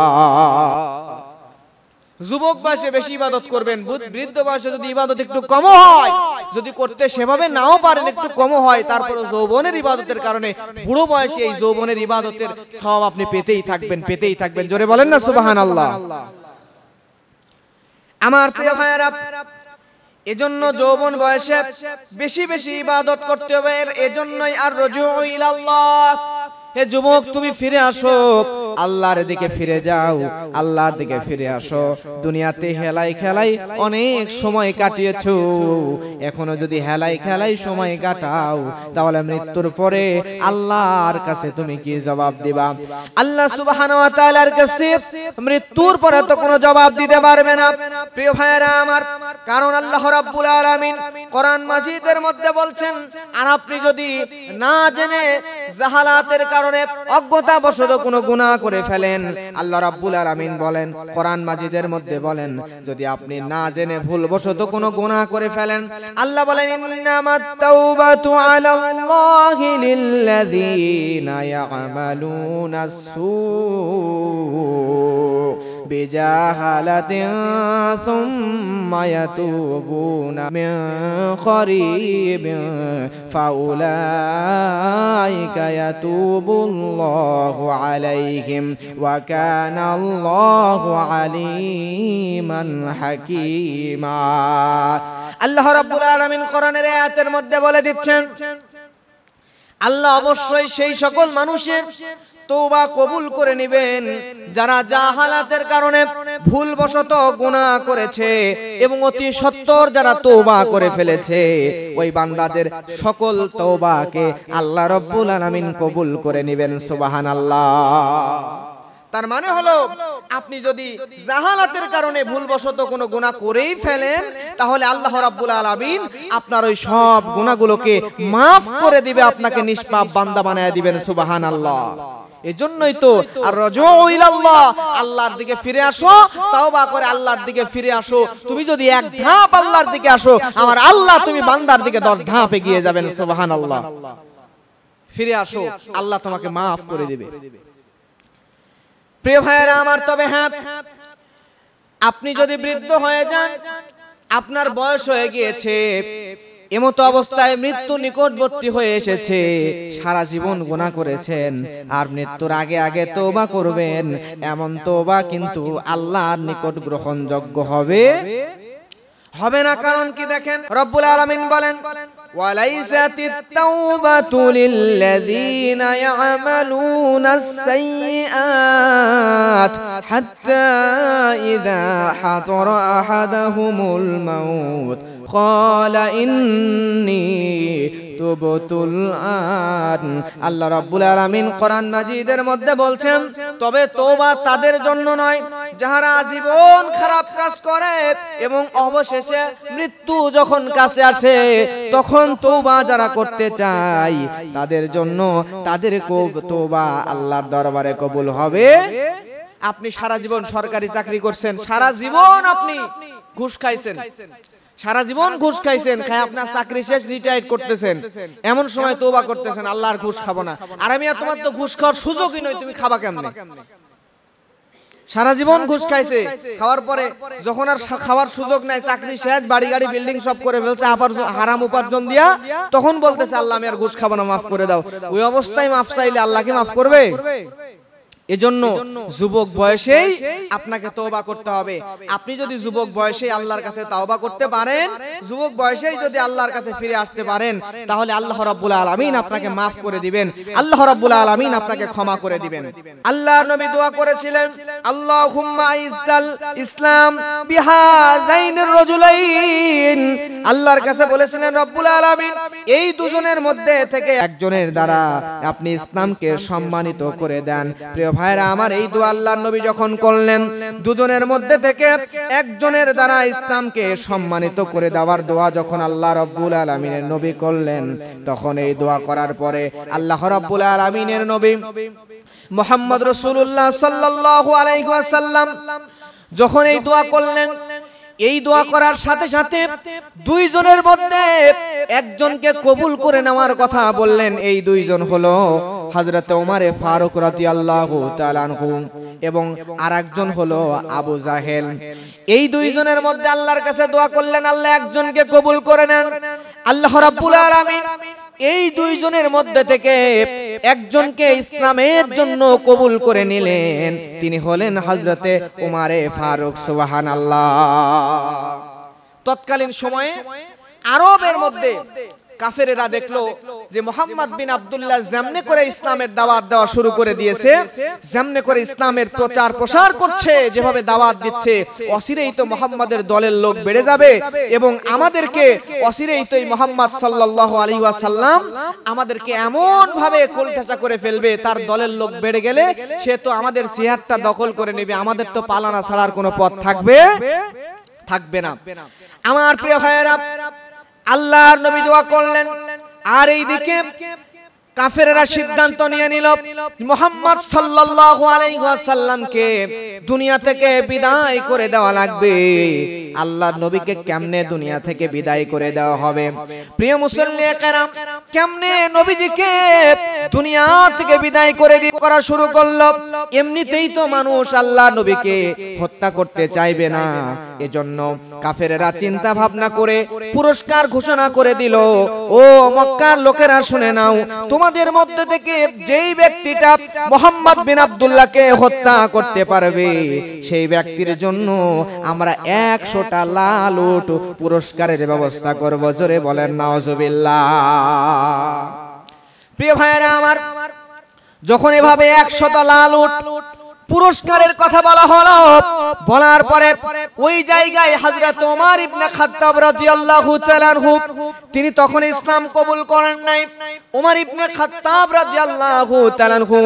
যুবক বয়সে বেশি ইবাদত করবেন, বৃদ্ধ বয়সে যদি ইবাদত একটু কম হয়, যদি করতে সেভাবে নাও পারেন, একটু কম হয়, তারপরে যৌবনের ইবাদতের কারণে বুড়ো বয়সে এই যৌবনের ইবাদতের সওয়াব আপনি পেতেই থাকবেন, পেতেই থাকবেন। জোরে বলেন না সুবহানাল্লাহ। আমার প্রিয় ভাইরা, এজন্য যৌবন বয়সে বেশি বেশি ইবাদত করতে হবে। এজন্যই আর রুজু ইলাল্লাহ, হে যুবক তুমি ফিরে আসো, আল্লাহর দিকে ফিরে যাও, আল্লাহর দিকে ফিরে আসো। দুনিয়াতে হেলাই খেলাই অনেক সময় কাটিয়েছো, এখনো যদি হেলাই খেলাই সময় কাটাও, তাহলে মৃত্যুর পরে আল্লাহর কাছে তুমি কি জবাব দিবা? আল্লাহ সুবহানাহু ওয়া তাআলার কাছে মৃত্যুর পরে তো কোনো জবাব দিতে পারবে না, প্রিয় ভাইরা আমার। কারণ আল্লাহ রাব্বুল আলামিন কোরআন মাজিদের মধ্যে বলছেন, আর আপনি যদি না জেনে জাহালাতের কারণে অজ্ঞতাবশত কোনো গুনাহ করে ফেলেন, আল্লাহ রাব্বুল আলামিন বলেন কোরআন মাজিদের মধ্যে বলেন, যদি আপনি না জেনে ভুলবশত কোনো গুনাহ করে ফেলেন, আল্লাহ বলেন ইন্নামাত তাওবাতু আলাল্লাহি লিল্লাযীনা ইয়ামালুনাস সূ বিজাহালাতিন সুম্মা ইয়াতুবুনা মিন করিবিন ফাউলাইকা ইয়াতুবুল্লাহু আলাইহিম ওয়া কানাল্লাহু আলিমান হাকীমা। আল্লাহ রাব্বুল আলামিন কোরআনের আয়াতের মধ্যে বলে দিচ্ছেন, আল্লাহ অবশ্যই সেই সকল মানুষের তওবা কবুল করে নেবেন যারা জাহালাতের কারণে ভুলবশত গুনাহ করেছে এবং অতি সত্বর যারা তওবা করে ফেলেছে, ওই বান্দাদের সকল তওবাকে আল্লাহ রাব্বুল আলামিন কবুল করে নেবেন। সুবহানাল্লাহ। তার মানে হলো আপনি যদি জাহালাতের কারণে ভুলবশত কোনো গুনাহ করেই ফেলেন, তাহলে আল্লাহ রাব্বুল আলামিন আপনার ওই সব গুনাহগুলোকে maaf করে দিবে, আপনাকে নিষ্পাপ বান্দা বানায় দিবেন। সুবহানাল্লাহ। এজন্যই তো আর রুজু ইলাল্লাহ, আল্লাহর দিকে ফিরে আসো, তওবা করে আল্লাহর দিকে ফিরে আসো। তুমি যদি এক ধাপ আল্লাহর দিকে আসো, আমার আল্লাহ তুমি বান্দার দিকে 10 ধাপ এগিয়ে যাবেন। সুবহানাল্লাহ। ফিরে আসো, আল্লাহ তোমাকে maaf করে দিবে। প্রিয় ভাইরা আমার, তবে হ্যাঁ, আপনি যদি বৃদ্ধ হয়ে যান, আপনার বয়স হয়ে গিয়েছে, এমতো অবস্থায় মৃত্যু নিকটবর্তী হয়ে এসেছে, সারা জীবন গুনাহ করেছেন, আর মৃত্যুর আগে আগে তওবা করবেন, এমন তওবা কিন্তু আল্লাহর নিকট গ্রহণযোগ্য হবে না। কারণ কি দেখেন, রব্বুল আলামিন বলেন ওয়ালাইসাতিত তাওবাতু লিল্লাযীনা ইয়ামালুনাস সাইয়্যাত হাত্তা ইযা হাদারা আহাদাহুমুল মাউত قال إني তুবতুল আন। আল্লাহ রাব্বুল আলামিন কোরআন মাজিদের মধ্যে বলছেন, তবে তওবা তাদের জন্য নয় যারা জীবন খারাপ কাজ করে এবং অবশেষে মৃত্যু যখন কাছে আসে তখন তওবা যারা করতে চায় তাদের জন্য তাদের তওবা আল্লাহর দরবারে কবুল হবে। আপনি সারা জীবন সরকারি চাকরি করছেন, সারা জীবন আপনি ঘুষ খাইছেন, সারা জীবন ঘুষ খাইছেন, খায় আপনার চাকরি শেষ, রিটায়ার করতেছেন, এমন সময় তওবা করতেছেন আল্লাহর ঘুষ খাবো না। আর আমি তোমার তো ঘুষ খাওয়ার সুযোগই নয়, তুমি খাবা কেমনে? সারা জীবন ঘুষ খাইছে, খাওয়ার পরে যখন আর খাওয়ার সুযোগ নাই, চাকরি শেষ, বাড়ি গাড়ি বিল্ডিং সব করে ফেলছে, আবার হারাম উপার্জন দিয়া তখন বলতেছে আল্লাহ আমি আর ঘুষ খাবো না, মাফ করে দাও। ওই অবস্থায় মাফ চাইলে আল্লাহ কি মাফ করবে? এজন্য যুবক বয়সেই আপনাকে তওবা করতে হবে। আপনি যদি যুবক বয়সে আল্লাহর কাছে তওবা করতে পারেন, যুবক বয়সেই যদি আল্লাহর কাছে ফিরে আসতে পারেন, তাহলে আল্লাহ রাব্বুল আলামিন আপনাকে মাফ করে দিবেন, আল্লাহ রাব্বুল আলামিন আপনাকে ক্ষমা করে দিবেন। আল্লাহর নবী দোয়া করেছিলেন, আল্লাহুম্মা ইজ্জাল ইসলাম বিহাযাইনির রাজুলাইন। আল্লাহর কাছে বলেছিলেন রব্বুল আলামিন, এই দুজনের মধ্যে থেকে একজনের দ্বারা আপনি ইসলামকে সম্মানিত করে দেন। প্রিয় ভাইরা আমার, এই দোয়া আল্লাহর নবী যখন করলেন, দুজনের মধ্যে থেকে একজনের দ্বারা ইসলামকে সম্মানিত করে দেওয়ার দোয়া যখন আল্লাহ রাব্বুল আলামিনের নবী করলেন, তখন এই দোয়া করার পরে আল্লাহ রাব্বুল আলামিনের নবী মুহাম্মদ রাসূলুল্লাহ সাল্লাল্লাহু আলাইহি ওয়াসাল্লাম যখন এই দোয়া করলেন, এই দোয়া করার সাথে সাথে দুইজনের মধ্যে একজনকে কবুল করে নেওয়ার কথা বললেন। এই দুইজন হলো হযরত ওমর ফারুক রাদিয়াল্লাহু তাআলা আনহু এবং আরেকজন হলো আবু জাহেল। এই দুইজনের মধ্যে আল্লাহর কাছে দোয়া করলেন, আল্লাহ একজনকে কবুল করে নেন। আল্লাহ রাব্বুল আলামিন এই দুইজনের মধ্যে থেকে একজনকে ইসলামের জন্য কবুল করে নিলেন, তিনি হলেন হযরতে ওমর ফারুক। সুবহানাল্লাহ। তৎকালীন সময়ে আরবের মধ্যে কাফেরেরা দেখলো যে মুহাম্মদ বিন আব্দুল্লাহ যেমনে করে ইসলামের দাওয়াত দেওয়া শুরু করে দিয়েছে, যেমনে করে ইসলামের প্রচার প্রসার করছে, যেভাবে দাওয়াত দিচ্ছে, অচিরেই তো মুহাম্মাদের দলের লোক বেড়ে যাবে এবং আমাদেরকে অচিরেই তো এই মুহাম্মদ সাল্লাল্লাহু আলাইহি ওয়াসাল্লাম আমাদেরকে এমন ভাবে কোলঠাসা করে ফেলবে, তার দলের লোক বেড়ে গেলে সে তো আমাদের সিহাতটা দখল করে নেবে, আমাদের তো পালানা ছাড়ার কোনো পথ থাকবে না। আমার প্রিয় ভাইয়েরা, আল্লাহর নবী দোয়া করলেন, আর এইদিকে কাফেররা সিদ্ধান্ত নিয়ে নিল মুহাম্মদ সাল্লাল্লাহু আলাইহি ওয়াসাল্লামকে দুনিয়া থেকে বিদায় করে দেওয়া লাগবে। আল্লাহর নবীকে কেমনে দুনিয়া থেকে বিদায় করে দেওয়া হবে? প্রিয় মুসল্লি কেরাম, কেমনে নবীজিকে দুনিয়া থেকে বিদায় করে করা শুরু করলো? এমনিতেই তো মানুষ আল্লাহর নবীকে হত্যা করতে চাইবে না, এজন্য কাফেররা চিন্তা ভাবনা করে পুরস্কার ঘোষণা করে দিল, ও মক্কার লোকেরা শুনে নাও, তোমাদের মধ্যে থেকে যেই ব্যক্তিটা মুহাম্মদ বিন আব্দুল্লাহকে হত্যা করতে পারবে সেই ব্যক্তির জন্য আমরা 100টা লাল উট পুরস্কারের ব্যবস্থা করব। জোরে বলেন নাউজুবিল্লাহ। প্রিয় ভাইরা আমার, যখন এভাবে 100টা লাল উট পুরস্কারের কথা বলা হলো, বলার পরে ওই জায়গায় হযরত ওমর ইবনে খাত্তাব রাদিয়াল্লাহু তাআলা আনহু তিনি তখন ইসলাম কবুল করেন নাই। ওমর ইবনে খাত্তাব রাদিয়াল্লাহু তাআলা আনহু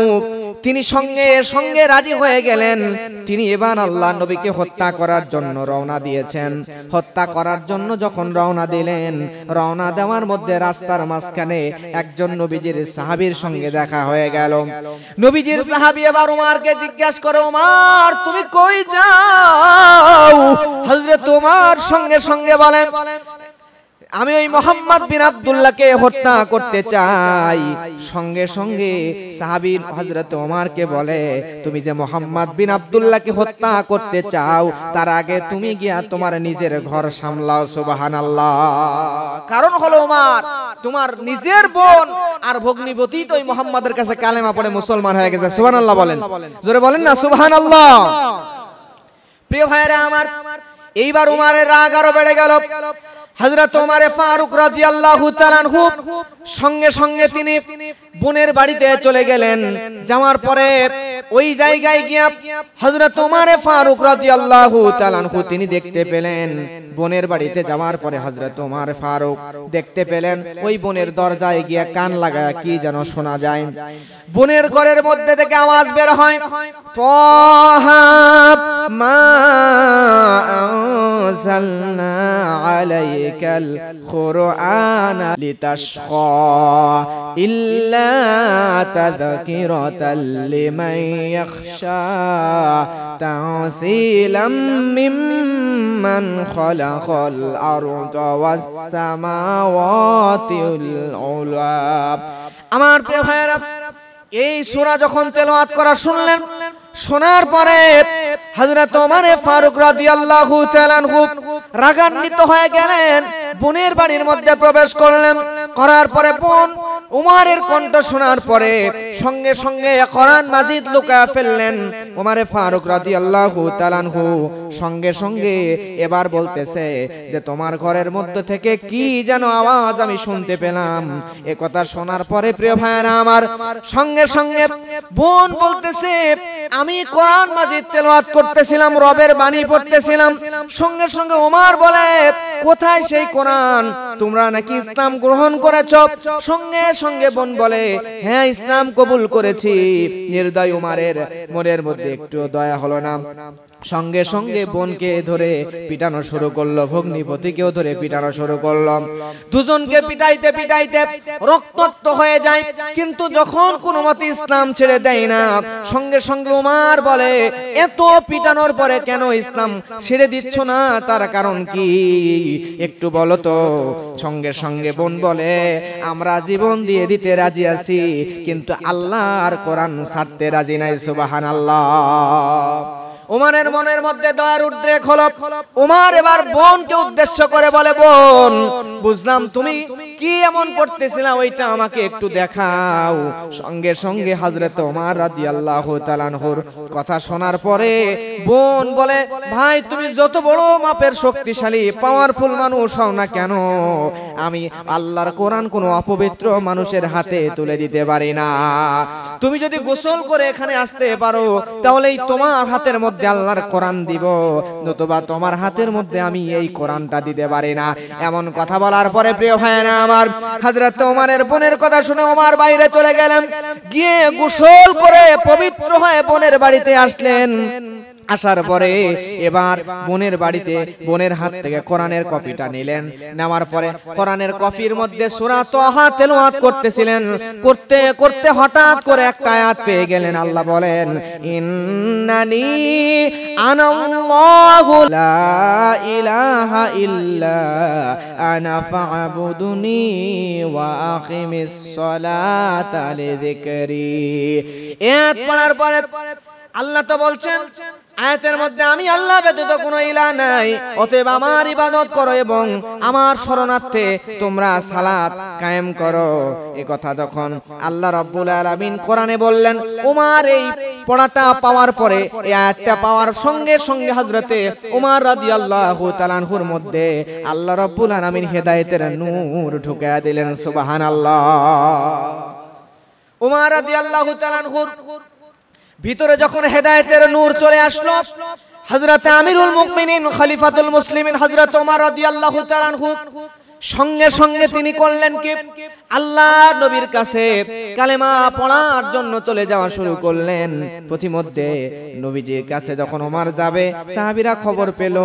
তিনি সঙ্গে সঙ্গে রাজি হয়ে গেলেন, তিনি এবার আল্লাহর নবীকে হত্যা করার জন্য রওনা দিয়েছেন। হত্যা করার জন্য যখন রওনা দিলেন, রওনা দেওয়ার মধ্যে রাস্তার মাঝখানে একজন নবীজির সাহাবীর সঙ্গে দেখা হয়ে গেল। নবীজির সাহাবী এবার ওমরকে জিজ্ঞাসা করে, ওমর তুমি কই যাও? হযরত ওমর সঙ্গে সঙ্গে বলেন, আমি ওই মুহাম্মদ বিন আব্দুল্লাহকে হত্যা করতে চাই। সঙ্গে সঙ্গে সাহাবী হযরত ওমরকে বলে, তুমি যে মুহাম্মদ বিন আব্দুল্লাহকে হত্যা করতে চাও, তার আগে তুমি গিয়া তোমার নিজের ঘর সামলাও। সুবহানাল্লাহ। কারণ হলো ওমর, তোমার নিজের বোন আর ভগ্নিপতি তো ওই মুহাম্মাদের কাছে কালেমা পড়ে মুসলমান হয়ে গেছে। সুবহানাল্লাহ বলেন, জোরে বলেন না সুবহানাল্লাহ। প্রিয় ভাইরা আমার, এইবার ওমরের রাগ আরো বেড়ে গেল। হযরত ওমর ফারুক রাদিয়াল্লাহু তাআলা আনহু সঙ্গে সঙ্গে তিনি বোনের বাড়িতে চলে গেলেন। যাওয়ার পরে ওই জায়গায় গিয়ে হযরত ওমর ফারুক রাদিয়াল্লাহু তাআলা আনহু তিনি দেখতে পেলেন, বোনের বাড়িতে যাওয়ার পরে হযরত ওমর ফারুক দেখতে পেলেন ওই বোনের দরজায় গিয়ে কান লাগায় কি যেন শোনা যায়। বোনের ঘরের মধ্যে থেকে আওয়াজ বের হয়, তাহা মা আনজালনা আলাইকাল কুরআনা লিতাশকা ইল্লা তাযকিরাতাল লিমান ইয়াখশা তানসিলাম মিম্মান খালাকাল আরদা ওয়াস সামাওয়াতিল উলা। আমার প্রিয় ভাইরা, এই সূরা যখন তেলাওয়াত করা শুনলেন, শোনার পরে হযরত ওমর ফারুক রাদিয়াল্লাহু তাআলা আনহু রাগান্বিত হয়ে গেলেন, বোনের বাড়ির মধ্যে প্রবেশ করলেন। করার পরে বোন উমরের কণ্ঠ শোনার পরে সঙ্গে সঙ্গে কোরআন মাজিদ লুকায়া ফেললেন। ওমর ফারুক রাদিয়াল্লাহু তাআলা আনহু সঙ্গে সঙ্গে এবার বলতেছে যে তোমার ঘরের মধ্যে থেকে কি যেন আওয়াজ আমি শুনতে পেলাম। এ কথা শোনার পরে প্রিয় ভাইরা আমার, সঙ্গে সঙ্গে বোন বলতেছে আমি কোরআন মাজিদ তেলাওয়াত করতেছিলাম, রবের বাণী পড়তেছিলাম। সঙ্গে সঙ্গে ওমর বলে কোথায় সেই কোরআন, তোমরা নাকি ইসলাম গ্রহণ করেছো? সঙ্গে সঙ্গে বোন বলে হ্যাঁ ইসলাম কবুল করেছি। নির্দয় উমরের মনের মধ্যে একটু দয়া হলো না, সঙ্গে সঙ্গে বোনকে ধরে পিটানো শুরু করলো, ভগ্নিপতিকেও ধরে পিটানো শুরু করলো। দুজনকে পিটাইতে পিটাইতে রক্তাক্ত হয়ে যায়, কিন্তু যখন কোনো মতে ইসলাম ছেড়ে দেয় না। সঙ্গে সঙ্গে উমর বলে এত পিটানোর পরে কেন ইসলাম ছেড়ে দিচ্ছ না, তার কারণ কি একটু বলো তো। সঙ্গে সঙ্গে বোন বলে আমরা জীবন দিয়ে দিতে রাজি আছি, কিন্তু আল্লাহর কোরআন ছাড়তে রাজি নাই। সুবহানাল্লাহ। উমরের মনের মধ্যে দয়ার উদ্রেক হলো। উমর এবার বোনকে উদ্দেশ্য করে বলে বোন বুঝলাম তুমি কি এমন করতেছিলা, ওইটা আমাকে একটু দেখাও। সঙ্গে সঙ্গে হযরত ওমর রাদিয়াল্লাহু তাআলা আনহুর কথা শোনার পরে বোন বলে ভাই তুমি যত বড় মাপের শক্তিশালী পাওয়ারফুল মানুষ হও না কেন, আমি আল্লাহর কোরআন কোনো অপবিত্র মানুষের হাতে তুলে দিতে পারি না। তুমি যদি গোসল করে এখানে আসতে পারো তাহলেই তোমার হাতের মধ্যে আল্লাহর কোরআন দিব, নতুবা তোমার হাতের মধ্যে আমি এই কোরআনটা দিতে পারি না। এমন কথা বলার পরে প্রিয় ভাইরা আমার, হযরত ওমরের বোনের কথা শুনে ওমর বাইরে চলে গেলেন, গিয়ে গোসল করে পবিত্র হয়ে বোনের বাড়িতে আসলেন। আসার পরে এবার বোনের বাড়িতে বোনের হাত থেকে কোরআনের কপিটা নিলেন। নেওয়ার পরে কোরআনের কপির মধ্যে সূরা তাহা তেলাওয়াত করতেছিলেন। করতে করতে হঠাৎ করে একটা আয়াত পেয়ে গেলেন। আল্লাহ বলেন ইন্নানি আনাল্লাহু লা ইলাহা ইল্লা আনা ফা'বুদুনি ওয়া আকিমিস সালাতা লিযিকরি। আয়াত পড়ার পরে আল্লাহ তো বলছেন আয়াতের মধ্যে আমি আল্লাহ ব্যতীত কোনো ইলাহ নাই, অতএব আমার ইবাদত করো এবং আমার শরণার্থে তোমরা সালাত কায়েম করো। এই কথা যখন আল্লাহ রাব্বুল আলামিন কোরআনে বললেন, ওমর এই পড়াটা পাওয়ার পরে এই আয়াতটা পাওয়ার সঙ্গে সঙ্গে হযরতে ওমর রাদিয়াল্লাহু তাআলা আনহুর মধ্যে আল্লাহ রাব্বুল আলামিন হেদায়েতের নূর ঢুকায়া দিলেন। সুবহানাল্লাহ। ওমর রাদিয়াল্লাহু তাআলা আনহুর ভিতরে যখন হেদায়েতের নূর চলে আসলো, হযরত আমিরুল মুমিনিন খলিফাতুল মুসলিমিন হযরত ওমর রাদিয়াল্লাহু তাআলা আনহু সঙ্গে সঙ্গে তিনি করলেন কি আল্লাহ নবীর কাছে কালেমা পড়ার জন্য চলে যাওয়া শুরু করলেন। প্রতিমধ্যে নবীজির কাছে যখন ওমর যাবে, সাহাবীরা খবর পেল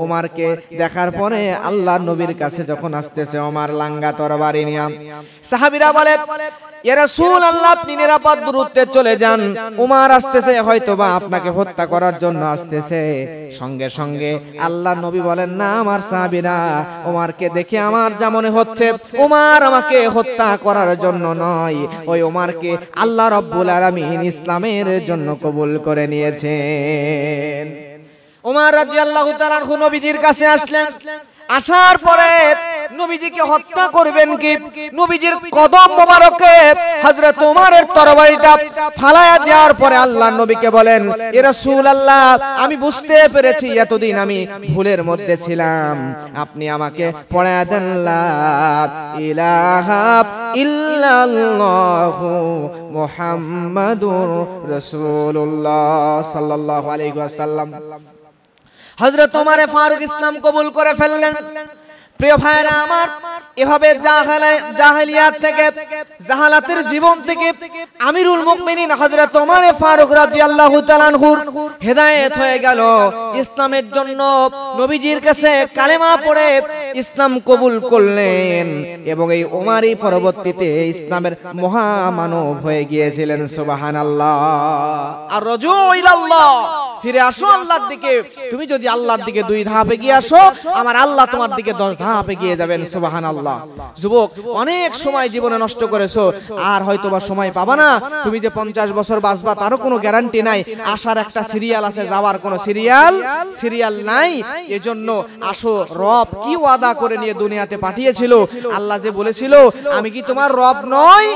ওমরকে দেখার পরে আল্লাহ নবীর কাছে যখন আসতেছে ওমর লাঙ্গা তরবারি নিয়ে, সাহাবীরা বলে ইয়া রাসূলুল্লাহ আপনি নিরাপদ দূরত্বে চলে যান, ওমর আসতেছে হয়তোবা আপনাকে হত্যা করার জন্য আসতেছে। সঙ্গে সঙ্গে আল্লাহ নবী বলেন না আমার সাহাবীরা, ওমরকে দেখে আমার যা মনে হচ্ছে ওমর আমাকে হত্যা করার জন্য নয়, ওই ওমরকে আল্লাহ রাব্বুল আলামিন ইসলামের জন্য কবুল করে নিয়েছেন। ওমর রাদিয়াল্লাহু তাআলা আনহু নবীজির কাছে আসলেন, আসার পরে নবীজিকে হত্যা করবেন কি? নবীজির কদম মোবারকে হযরত ওমরের তরবারিটা ফালায়া দেওয়ার পরে আল্লাহর নবীকে বলেন, এ রাসূলুল্লাহ, আমি বুঝতে পেরেছি এতদিন আমি ভুলের মধ্যে ছিলাম, আপনি আমাকে পড়ায়া দেন লা ইলাহা ইল্লাল্লাহু মুহাম্মাদুর রাসূলুল্লাহ সাল্লাল্লাহু আলাইহি ওয়াসাল্লাম। হযরত ওমর ফারুক ইসলাম কবুল করে ফেললেন। প্রিয় ভাইরা আমার, এভাবে জাহেলিয়াত থেকে, জাহালাতের জীবন থেকে আমিরুল মুমিনিন হযরত ওমর ফারুক রাদিয়াল্লাহু তাআলা আনহুর হেদায়েত হয়ে গেল। ইসলামের জন্য নবীজির কাছে কালেমা পড়ে ইসলাম কবুল করলেন এবং এই ওমরই পরবর্তীতে ইসলামের মহামানব হয়ে গিয়েছিলেন। সুবহানাল্লাহ। আর রজু ইলাল্লাহ, ফিরে আসো আল্লাহর দিকে। তুমি যদি আল্লাহর দিকে 2 ধাপ এগিয়ে আসো, আমার আল্লাহ তোমার দিকে 10 ধাপ এগিয়ে যাবেন। সুবহানাল্লাহ। যুবক, অনেক সময় জীবনে নষ্ট করেছো, আর হয়তোবা সময় পাবা না। তুমি যে 50 বছর বাঁচবা তারও কোনো গ্যারান্টি নাই। আসার একটা সিরিয়াল আছে, যাওয়ার কোনো সিরিয়াল নাই। এজন্য আসো, রব কি ওয়াদা করে নিয়ে দুনিয়াতে পাঠিয়েছিল। আল্লাহ যে বলেছিল, আমি কি তোমার রব নই?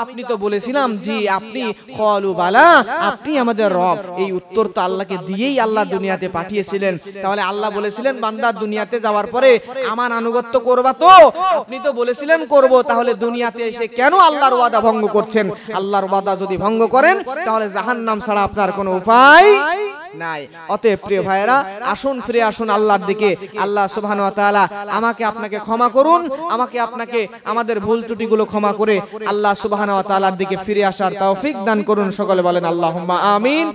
আপনি তো বলেছিলাম জি, আপনি ক্বালু বালা, আপনি আমাদের রব। এই উত্তর তো আল্লাহকে দিয়েই আল্লাহ দুনিয়াতে পাঠিয়েছিলেন। তাহলে আল্লাহ বলেছিলেন, বান্দা দুনিয়াতে যাওয়ার পরে আমার আনুগত্য করবা তো? আপনি তো বলেছিলেন করব, তাহলে দুনিয়াতে এসে কেন আল্লাহর ওয়াদা ভঙ্গ করছেন? আল্লাহর ওয়াদা যদি ভঙ্গ করেন তাহলে জাহান্নাম ছাড়া আপনার কোনো উপায় নাই। অতএব প্রিয় ভাইরা, আসুন, ফিরে আসুন আল্লাহর দিকে। আল্লাহ সুবহানাহু ওয়া তাআলা আমাকে আপনাকে ক্ষমা করুন, আমাকে আপনাকে আমাদের ভুল ত্রুটিগুলো ক্ষমা করে আল্লাহ সুবহানাহু ওয়া তাআলার দিকে ফিরে আসার তৌফিক দান করুন। সকলে বলেন আল্লাহুম্মা আমিন।